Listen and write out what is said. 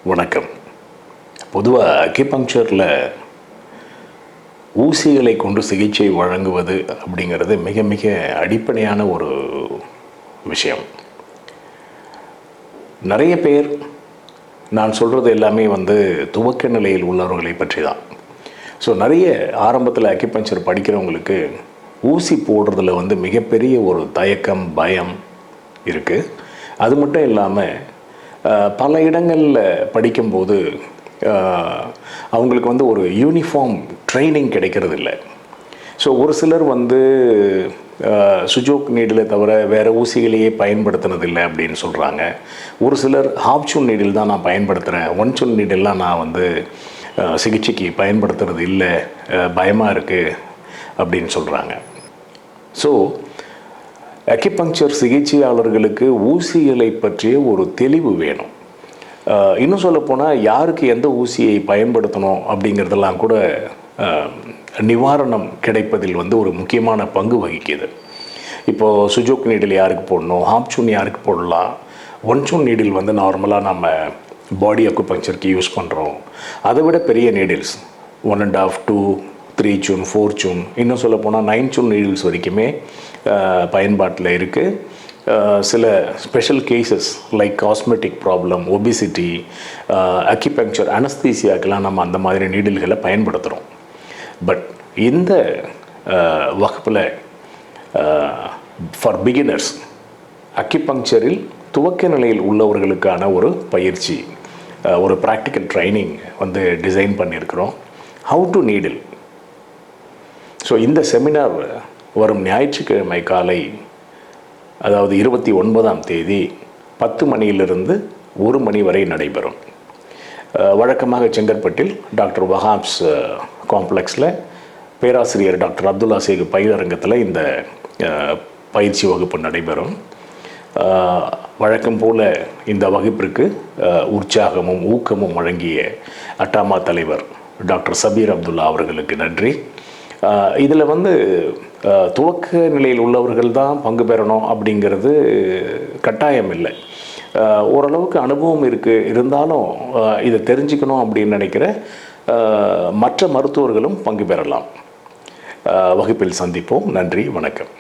வணக்கம். பொதுவாக அக்யூபங்க்சரில் ஊசிகளை கொண்டு சிகிச்சை வழங்குவது அப்படிங்கிறது மிக மிக அடிப்படையான ஒரு விஷயம். நிறைய பேர் நான் சொல்கிறது எல்லாமே துவக்க நிலையில் உள்ளவர்களை பற்றி தான். ஸோ நிறைய ஆரம்பத்தில் அக்யூபங்க்சர் படிக்கிறவங்களுக்கு ஊசி போடுறதுல மிகப்பெரிய ஒரு தயக்கம், பயம் இருக்குது. அது மட்டும் இல்லாமல் பல இடங்களில் படிக்கும்போது அவங்களுக்கு ஒரு யூனிஃபார்ம் ட்ரைனிங் கிடைக்கிறது இல்லை. ஸோ ஒரு சிலர் சுஜோக் நீடிலை தவிர வேறு ஊசிகளையே பயன்படுத்தினதில்லை அப்படின்னு சொல்கிறாங்க. ஒரு சிலர் ஹாப்சூன் நீடில் தான் நான் பயன்படுத்துகிறேன், ஒன்சூன் நீடில்லாம் நான் சிகிச்சைக்கு பயன்படுத்துறது இல்லை, பயமாக இருக்குது அப்படின்னு சொல்கிறாங்க. ஸோ அக்யூபங்க்சர் சிகிச்சையாளர்களுக்கு ஊசிகளை பற்றிய ஒரு தெளிவு வேணும். இன்னும் சொல்லப்போனால் யாருக்கு எந்த ஊசியை பயன்படுத்தணும் அப்படிங்கிறதெல்லாம் கூட நிவாரணம் கிடைப்பதில் ஒரு முக்கியமான பங்கு வகிக்குது. இப்போது சுஜோக் நீடில் யாருக்கு போடணும், ஹாப்சூன் யாருக்கு போடலாம், ஒன்சூன் நீடில் நார்மலாக நம்ம பாடி அக்குபங்க்சருக்கு யூஸ் பண்ணுறோம். அதை விட பெரிய நீடில்ஸ் 1.5, 2, 3 சூன், 4 சூன், இன்னும் சொல்லப்போனால் 9 சூன் நீடில்ஸ் வரைக்குமே பயன்பாட்டில் இருக்குது. சில special cases like cosmetic problem, obesity, acupuncture அனஸ்தீசியாக்கெல்லாம் நம்ம அந்த மாதிரி நீடில்களை பயன்படுத்துகிறோம். பட் இந்த வகுப்பில் ஃபார் பிகினர்ஸ் அக்யூபங்க்சரில் துவக்க நிலையில் உள்ளவர்களுக்கான ஒரு பயிற்சி, ஒரு ப்ராக்டிக்கல் ட்ரைனிங் டிசைன் பண்ணியிருக்கிறோம். How to needle. ஸோ இந்த செமினார் வரும் ஞாயிற்றுக்கிழமை காலை, அதாவது 29ஆம் தேதி 10 மணியிலிருந்து 1 மணி வரை நடைபெறும். வழக்கமாக செங்கற்பட்டில் டாக்டர் வஹாப்ஸ் காம்ப்ளெக்ஸில் பேராசிரியர் டாக்டர் அப்துல்லா சேகு பயிலரங்கத்தில் இந்த பயிற்சி வகுப்பு நடைபெறும். வழக்கம் போல் இந்த வகுப்பிற்கு உற்சாகமும் ஊக்கமும் வழங்கிய அட்டாமா தலைவர் டாக்டர் சபீர் அப்துல்லா அவர்களுக்கு நன்றி. இதில் துவக்க நிலையில் உள்ளவர்கள் தான் பங்கு பெறணும் அப்படிங்கிறது கட்டாயம் இல்லை. ஓரளவுக்கு அனுபவம் இருந்தாலும் இதை தெரிஞ்சுக்கணும் அப்படின்னு நினைக்கிற மற்ற மருத்துவர்களும் பங்கு பெறலாம். வகுப்பில் சந்திப்போம். நன்றி, வணக்கம்.